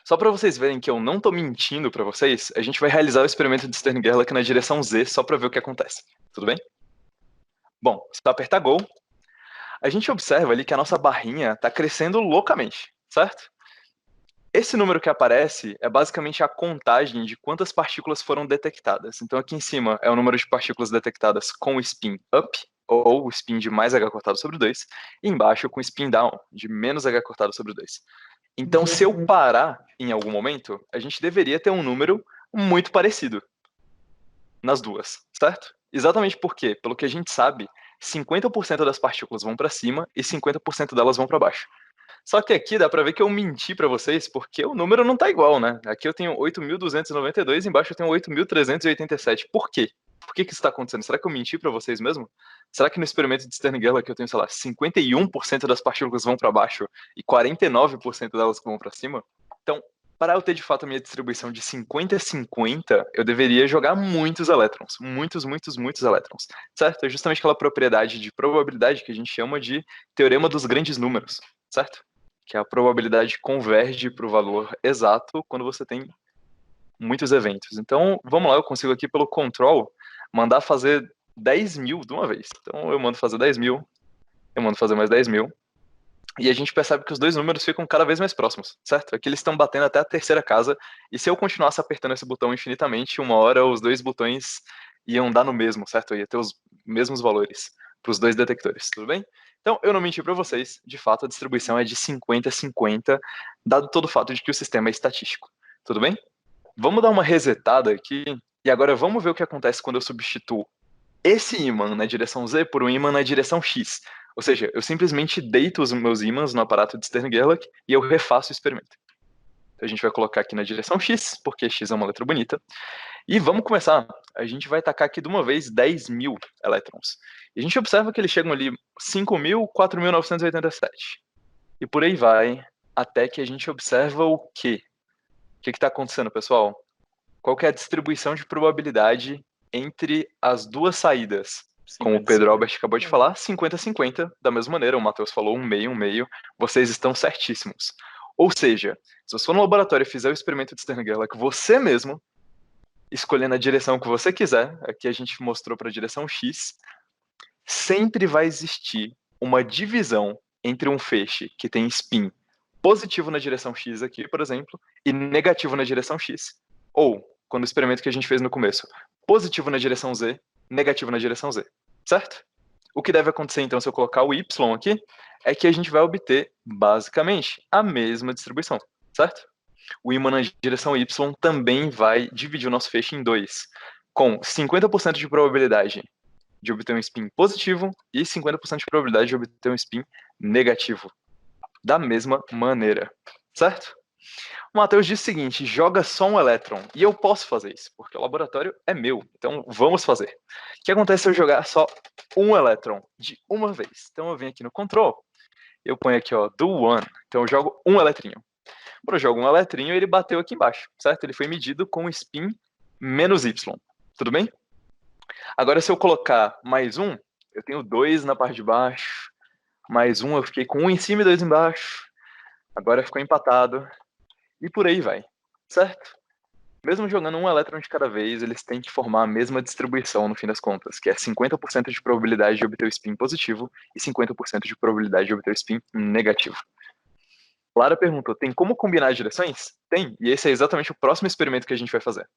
Só para vocês verem que eu não estou mentindo para vocês, a gente vai realizar o experimento de Stern-Gerlach na direção Z só para ver o que acontece, tudo bem? Bom, se eu apertar Go, a gente observa ali que a nossa barrinha está crescendo loucamente, certo? Esse número que aparece é basicamente a contagem de quantas partículas foram detectadas. Então aqui em cima é o número de partículas detectadas com spin up, ou spin de mais h cortado sobre 2, e embaixo com spin down, de menos h cortado sobre 2. Então se eu parar em algum momento, a gente deveria ter um número muito parecido nas duas, certo? Exatamente porque, pelo que a gente sabe, 50% das partículas vão para cima e 50% delas vão para baixo. Só que aqui dá pra ver que eu menti pra vocês, porque o número não tá igual, né? Aqui eu tenho 8.292, embaixo eu tenho 8.387. Por quê? Por que que isso tá acontecendo? Será que eu menti pra vocês mesmo? Será que no experimento de Stern-Gerlach eu tenho, sei lá, 51% das partículas vão pra baixo e 49% delas que vão pra cima? Então, para eu ter de fato a minha distribuição de 50-50, eu deveria jogar muitos elétrons. Muitos, muitos, muitos elétrons. Certo? É justamente aquela propriedade de probabilidade que a gente chama de teorema dos grandes números. Certo? Que a probabilidade converge para o valor exato quando você tem muitos eventos. Então, vamos lá, eu consigo aqui pelo control mandar fazer 10.000 de uma vez. Então, eu mando fazer 10.000, eu mando fazer mais 10.000, e a gente percebe que os dois números ficam cada vez mais próximos, certo? Aqui eles estão batendo até a terceira casa, e se eu continuasse apertando esse botão infinitamente, uma hora os dois botões iam dar no mesmo, certo? Eu ia ter os mesmos valores para os dois detectores, tudo bem? Então, eu não menti para vocês, de fato a distribuição é de 50-50, dado todo o fato de que o sistema é estatístico, tudo bem? Vamos dar uma resetada aqui, e agora vamos ver o que acontece quando eu substituo esse ímã na direção Z por um ímã na direção X. Ou seja, eu simplesmente deito os meus ímãs no aparato de Stern-Gerlach e eu refaço o experimento. Então a gente vai colocar aqui na direção X, porque X é uma letra bonita. E vamos começar. A gente vai tacar aqui de uma vez 10.000 elétrons. E a gente observa que eles chegam ali 5.000, 4.987. E por aí vai, até que a gente observa o quê? O que está acontecendo, pessoal? Qual que é a distribuição de probabilidade entre as duas saídas? Como o Pedro Albert acabou de falar, 50-50, da mesma maneira, o Matheus falou um meio, vocês estão certíssimos. Ou seja, se você for no laboratório e fizer o experimento de Stern-Gerlach você mesmo, escolhendo a direção que você quiser, aqui a gente mostrou para a direção X, sempre vai existir uma divisão entre um feixe que tem spin positivo na direção X aqui, por exemplo, e negativo na direção X. Ou, quando o experimento que a gente fez no começo, positivo na direção Z, negativo na direção Z, certo? O que deve acontecer, então, se eu colocar o Y aqui, é que a gente vai obter, basicamente, a mesma distribuição, certo? O ímã na direção Y também vai dividir o nosso feixe em dois, com 50% de probabilidade de obter um spin positivo e 50% de probabilidade de obter um spin negativo. Da mesma maneira, certo? O Matheus disse o seguinte, joga só um elétron. E eu posso fazer isso, porque o laboratório é meu. Então, vamos fazer. O que acontece se eu jogar só um elétron de uma vez? Então, eu venho aqui no control, eu ponho aqui, ó, do one. Então, eu jogo um eletrinho. Quando eu jogo um eletrinho, ele bateu aqui embaixo, certo? Ele foi medido com spin menos Y. Tudo bem? Agora, se eu colocar mais um, eu tenho dois na parte de baixo. Mais um, eu fiquei com um em cima e dois embaixo. Agora ficou empatado. E por aí vai, certo? Mesmo jogando um elétron de cada vez, eles têm que formar a mesma distribuição no fim das contas, que é 50% de probabilidade de obter o spin positivo e 50% de probabilidade de obter o spin negativo. Lara perguntou, tem como combinar as direções? Tem, e esse é exatamente o próximo experimento que a gente vai fazer.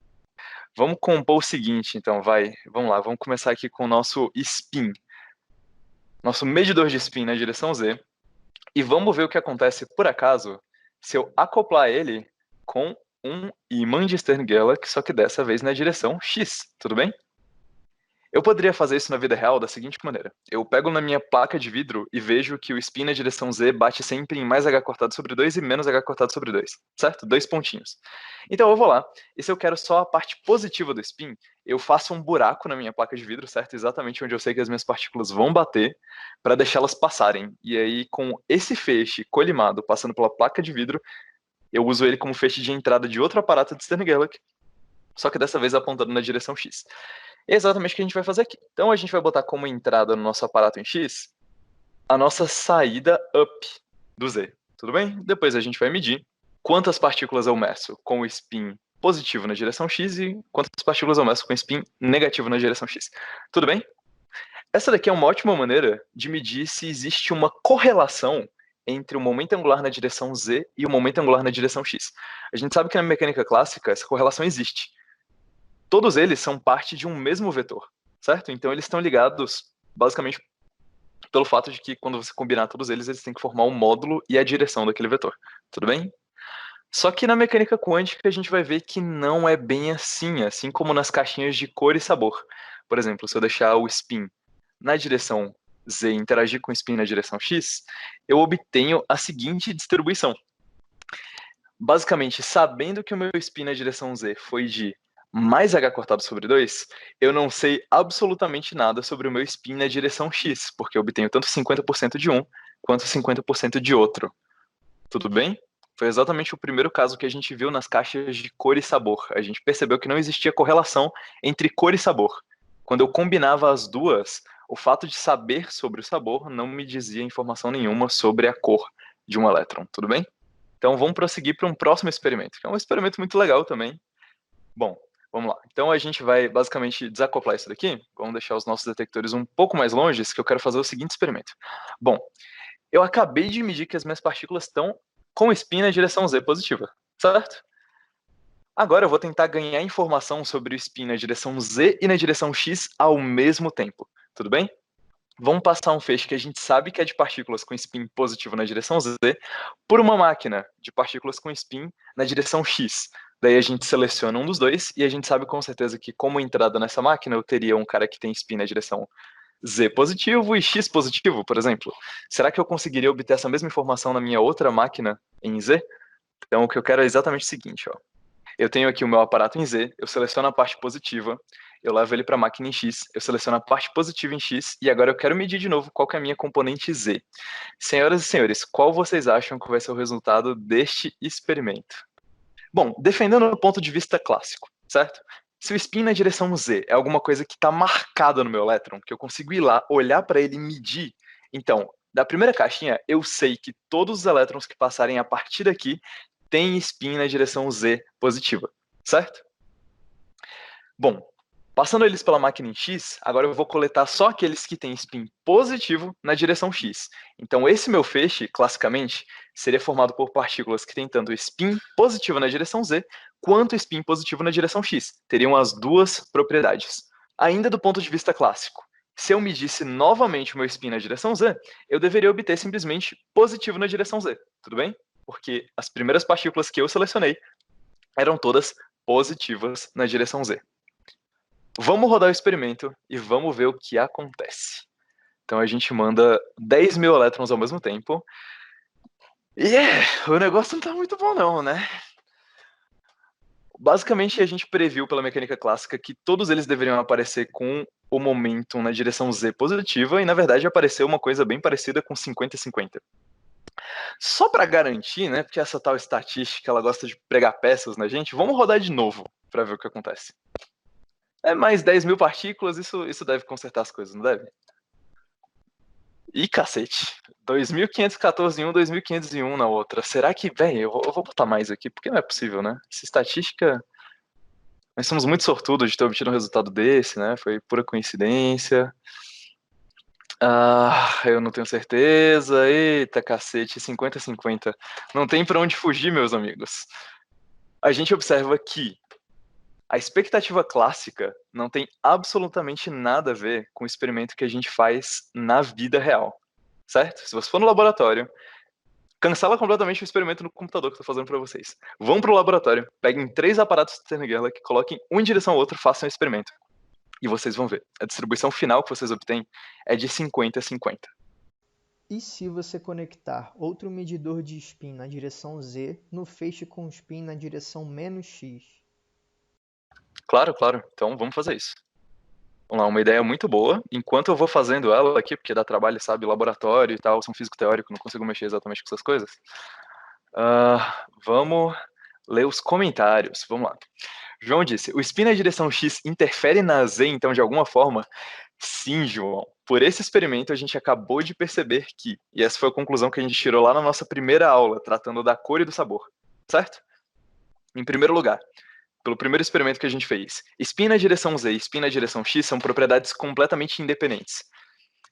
Vamos compor o seguinte, então, vamos lá, vamos começar aqui com o nosso spin. Nosso medidor de spin na direção Z. E vamos ver o que acontece, por acaso, se eu acoplar ele com um ímã de Stern-Gerlach, só que dessa vez na direção X, tudo bem? Eu poderia fazer isso na vida real da seguinte maneira. Eu pego na minha placa de vidro e vejo que o spin na direção Z bate sempre em mais h cortado sobre 2 e menos h cortado sobre 2, certo? 2 pontinhos. Então eu vou lá, e se eu quero só a parte positiva do spin, eu faço um buraco na minha placa de vidro, certo? Exatamente onde eu sei que as minhas partículas vão bater, para deixá-las passarem. E aí, com esse feixe colimado passando pela placa de vidro, eu uso ele como feixe de entrada de outro aparato de Stern-Gerlach, só que dessa vez apontando na direção X. É exatamente o que a gente vai fazer aqui. Então a gente vai botar como entrada no nosso aparato em X a nossa saída up do Z, tudo bem? Depois a gente vai medir quantas partículas eu meço com o spin positivo na direção X e quantas partículas eu meço com o spin negativo na direção X. Tudo bem? Essa daqui é uma ótima maneira de medir se existe uma correlação entre o momento angular na direção Z e o momento angular na direção X. A gente sabe que na mecânica clássica essa correlação existe. Todos eles são parte de um mesmo vetor, certo? Então eles estão ligados basicamente pelo fato de que quando você combinar todos eles, eles têm que formar um módulo e a direção daquele vetor, tudo bem? Só que na mecânica quântica a gente vai ver que não é bem assim como nas caixinhas de cor e sabor. Por exemplo, se eu deixar o spin na direção Z e interagir com o spin na direção X, eu obtenho a seguinte distribuição. Basicamente, sabendo que o meu spin na direção Z foi de mais h cortado sobre 2, eu não sei absolutamente nada sobre o meu spin na direção X, porque eu obtenho tanto 50% de um quanto 50% de outro. Tudo bem? Foi exatamente o primeiro caso que a gente viu nas caixas de cor e sabor. A gente percebeu que não existia correlação entre cor e sabor. Quando eu combinava as duas, o fato de saber sobre o sabor não me dizia informação nenhuma sobre a cor de um elétron. Tudo bem? Então vamos prosseguir para um próximo experimento, que é um experimento muito legal também. Bom, vamos lá. Então a gente vai basicamente desacoplar isso daqui. Vamos deixar os nossos detectores um pouco mais longe, que eu quero fazer o seguinte experimento. Bom, eu acabei de medir que as minhas partículas estão com spin na direção Z positiva, certo? Agora eu vou tentar ganhar informação sobre o spin na direção Z e na direção X ao mesmo tempo. Tudo bem? Vamos passar um feixe que a gente sabe que é de partículas com spin positivo na direção Z por uma máquina de partículas com spin na direção X. Daí a gente seleciona um dos dois e a gente sabe com certeza que como entrada nessa máquina eu teria um cara que tem spin na direção Z positivo e X positivo, por exemplo. Será que eu conseguiria obter essa mesma informação na minha outra máquina em Z? Então o que eu quero é exatamente o seguinte, ó. Eu tenho aqui o meu aparato em Z, eu seleciono a parte positiva, eu levo ele para a máquina em X, eu seleciono a parte positiva em X, e agora eu quero medir de novo qual que é a minha componente Z. Senhoras e senhores, qual vocês acham que vai ser o resultado deste experimento? Bom, defendendo o ponto de vista clássico, certo? Se o spin na direção Z é alguma coisa que está marcada no meu elétron, que eu consigo ir lá, olhar para ele e medir, então, da primeira caixinha, eu sei que todos os elétrons que passarem a partir daqui têm spin na direção Z positiva, certo? Bom, passando eles pela máquina em X, agora eu vou coletar só aqueles que têm spin positivo na direção X. Então esse meu feixe, classicamente, seria formado por partículas que têm tanto spin positivo na direção Z, quanto spin positivo na direção X. Teriam as duas propriedades. Ainda do ponto de vista clássico, se eu medisse novamente o meu spin na direção Z, eu deveria obter simplesmente positivo na direção Z, tudo bem? Porque as primeiras partículas que eu selecionei eram todas positivas na direção Z. Vamos rodar o experimento e vamos ver o que acontece. Então a gente manda 10 mil elétrons ao mesmo tempo. E o negócio não tá muito bom não, né? Basicamente a gente previu pela mecânica clássica que todos eles deveriam aparecer com o momentum na direção Z positiva e na verdade apareceu uma coisa bem parecida com 50-50. Só para garantir, né, porque essa tal estatística ela gosta de pregar peças na gente, vamos rodar de novo para ver o que acontece. É mais 10 mil partículas, isso deve consertar as coisas, não deve? Ih, cacete. 2.514 em um, 2.501 na outra. Será que, velho, eu vou botar mais aqui, porque não é possível, né? Essa estatística... Nós somos muito sortudos de ter obtido um resultado desse, né? Foi pura coincidência. Eu não tenho certeza. Eita, cacete, 50-50. Não tem pra onde fugir, meus amigos. A gente observa que a expectativa clássica não tem absolutamente nada a ver com o experimento que a gente faz na vida real, certo? Se você for no laboratório, cancela completamente o experimento no computador que eu estou fazendo para vocês. Vão para o laboratório, peguem 3 aparatos de Stern-Gerlach, coloquem um em direção ao outro, façam o experimento. E vocês vão ver, a distribuição final que vocês obtêm é de 50-50. E se você conectar outro medidor de spin na direção Z no feixe com spin na direção -x? Claro, claro. Então vamos fazer isso. Vamos lá, uma ideia muito boa. Enquanto eu vou fazendo ela aqui, porque dá trabalho, sabe, laboratório e tal, sou um físico teórico, não consigo mexer exatamente com essas coisas. Vamos ler os comentários. Vamos lá. João disse, o spin na direção X interfere na Z, então, de alguma forma? Sim, João. Por esse experimento, a gente acabou de perceber que, e essa foi a conclusão que a gente tirou lá na nossa primeira aula, tratando da cor e do sabor, certo? Em primeiro lugar, pelo primeiro experimento que a gente fez, spin na direção Z e spin na direção X são propriedades completamente independentes.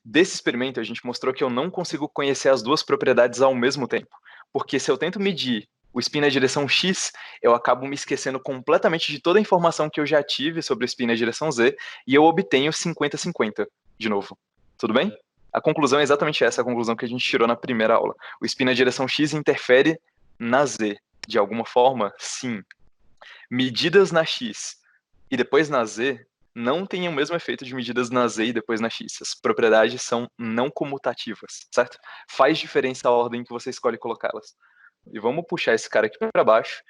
Desse experimento, a gente mostrou que eu não consigo conhecer as duas propriedades ao mesmo tempo, porque se eu tento medir o spin na direção X, eu acabo me esquecendo completamente de toda a informação que eu já tive sobre o spin na direção Z, e eu obtenho 50-50 de novo. Tudo bem? A conclusão é exatamente essa, a conclusão que a gente tirou na primeira aula. O spin na direção X interfere na Z. De alguma forma, sim. Medidas na X e depois na Z não têm o mesmo efeito de medidas na Z e depois na X. As propriedades são não comutativas, certo? Faz diferença a ordem que você escolhe colocá-las. E vamos puxar esse cara aqui para baixo.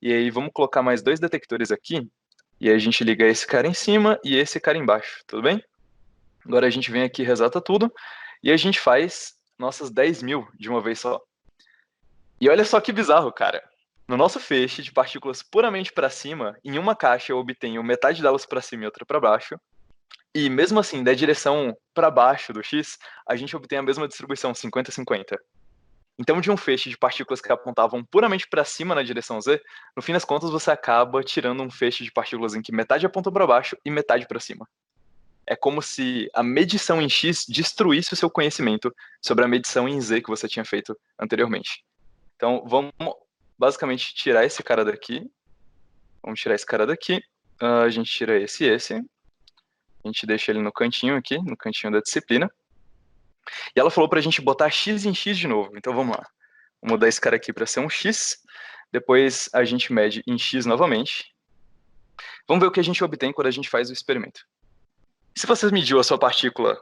E aí vamos colocar mais dois detectores aqui. E aí a gente liga esse cara em cima e esse cara embaixo, tudo bem? Agora a gente vem aqui, reseta tudo. E a gente faz nossas 10.000 de uma vez só. E olha só que bizarro, cara. No nosso feixe de partículas puramente para cima, em uma caixa eu obtenho metade delas para cima e outra para baixo. E mesmo assim, da direção para baixo do X, a gente obtém a mesma distribuição, 50-50. Então, de um feixe de partículas que apontavam puramente para cima na direção Z, no fim das contas você acaba tirando um feixe de partículas em que metade aponta para baixo e metade para cima. É como se a medição em X destruísse o seu conhecimento sobre a medição em Z que você tinha feito anteriormente. Então, vamos basicamente tirar esse cara daqui. Vamos tirar esse cara daqui. A gente tira esse e esse. A gente deixa ele no cantinho aqui, no cantinho da disciplina. E ela falou pra gente botar X em X de novo. Então, vamos lá. Vou mudar esse cara aqui para ser um X. Depois a gente mede em X novamente. Vamos ver o que a gente obtém quando a gente faz o experimento. Se você mediu a sua partícula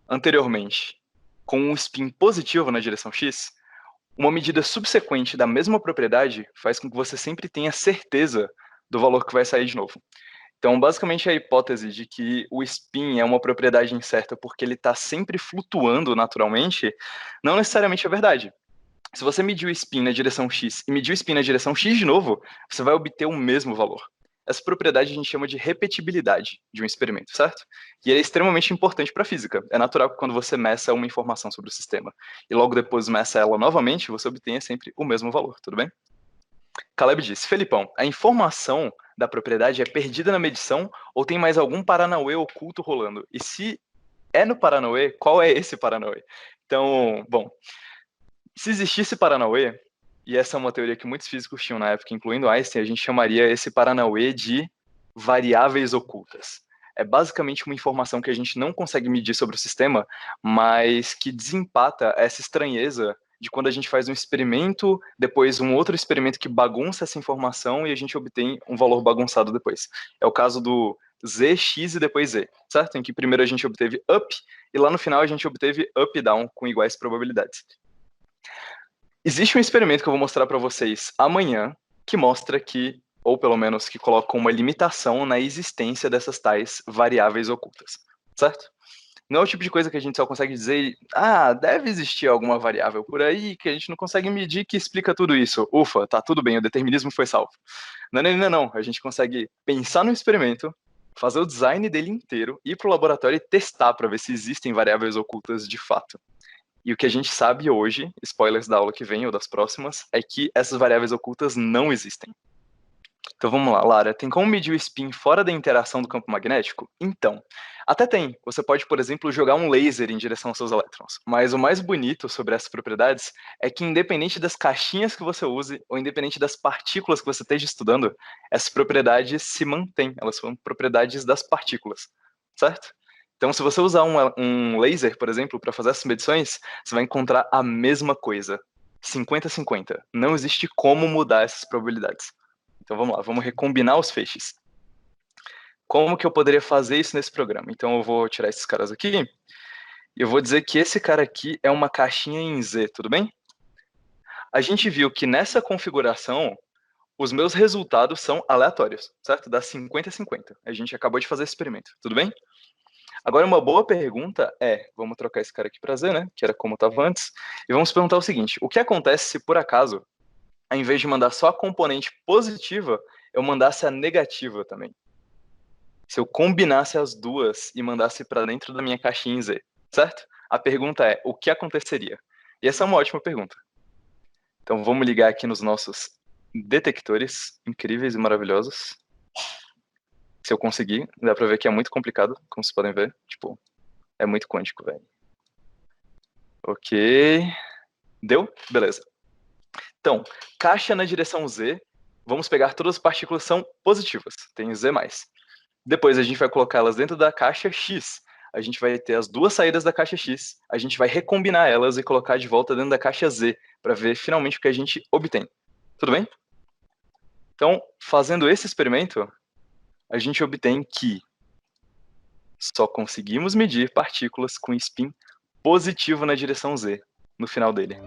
anteriormente com um spin positivo na direção X, uma medida subsequente da mesma propriedade faz com que você sempre tenha certeza do valor que vai sair de novo. Então, basicamente, a hipótese de que o spin é uma propriedade incerta porque ele está sempre flutuando naturalmente, não necessariamente é verdade. Se você medir o spin na direção X e medir o spin na direção X de novo, você vai obter o mesmo valor. Essa propriedade a gente chama de repetibilidade de um experimento, certo? E é extremamente importante para a física. É natural que quando você meça uma informação sobre o sistema e logo depois meça ela novamente, você obtenha sempre o mesmo valor, tudo bem? Caleb disse, Felipão, a informação da propriedade é perdida na medição ou tem mais algum paranauê oculto rolando? E se é no paranauê, qual é esse paranauê? Então, bom, se existisse paranauê, e essa é uma teoria que muitos físicos tinham na época, incluindo Einstein, a gente chamaria esse paranauê de variáveis ocultas. É basicamente uma informação que a gente não consegue medir sobre o sistema, mas que desempata essa estranheza de quando a gente faz um experimento, depois um outro experimento que bagunça essa informação e a gente obtém um valor bagunçado depois. É o caso do Z, X e depois Z, certo? Em que primeiro a gente obteve up e lá no final a gente obteve up e down com iguais probabilidades. Existe um experimento que eu vou mostrar para vocês amanhã que mostra que, ou pelo menos que coloca uma limitação na existência dessas tais variáveis ocultas, certo? Não é o tipo de coisa que a gente só consegue dizer, deve existir alguma variável por aí que a gente não consegue medir que explica tudo isso. Ufa, tá tudo bem, o determinismo foi salvo. Não, não, não, não. A gente consegue pensar no experimento, fazer o design dele inteiro, ir pro laboratório e testar para ver se existem variáveis ocultas de fato. E o que a gente sabe hoje, spoilers da aula que vem ou das próximas, é que essas variáveis ocultas não existem. Então vamos lá, Lara, tem como medir o spin fora da interação do campo magnético? Então, até tem. Você pode, por exemplo, jogar um laser em direção aos seus elétrons. Mas o mais bonito sobre essas propriedades é que independente das caixinhas que você use, ou independente das partículas que você esteja estudando, essas propriedades se mantêm. Elas são propriedades das partículas, certo? Então, se você usar um laser, por exemplo, para fazer essas medições, você vai encontrar a mesma coisa. 50-50. Não existe como mudar essas probabilidades. Então vamos lá, vamos recombinar os feixes. como que eu poderia fazer isso nesse programa? Então eu vou tirar esses caras aqui e eu vou dizer que esse cara aqui é uma caixinha em Z, tudo bem? A gente viu que nessa configuração, os meus resultados são aleatórios, certo? Dá 50-50. A gente acabou de fazer esse experimento, tudo bem? Agora, uma boa pergunta é, vamos trocar esse cara aqui para Z, né? Que era como estava antes. E vamos perguntar o seguinte, o que acontece se, por acaso, ao invés de mandar só a componente positiva, eu mandasse a negativa também? Se eu combinasse as duas e mandasse para dentro da minha caixinha em Z, certo? A pergunta é, o que aconteceria? E essa é uma ótima pergunta. Então vamos ligar aqui nos nossos detectores incríveis e maravilhosos. Se eu conseguir, dá pra ver que é muito complicado, como vocês podem ver. Tipo, é muito quântico, velho. Ok. Deu? Beleza. Então, caixa na direção Z, vamos pegar todas as partículas que são positivas, tem Z+. Depois a gente vai colocá-las dentro da caixa X. A gente vai ter as duas saídas da caixa X, a gente vai recombinar elas e colocar de volta dentro da caixa Z, para ver finalmente o que a gente obtém. Tudo bem? Então, fazendo esse experimento, a gente obtém que só conseguimos medir partículas com spin positivo na direção Z, no final dele.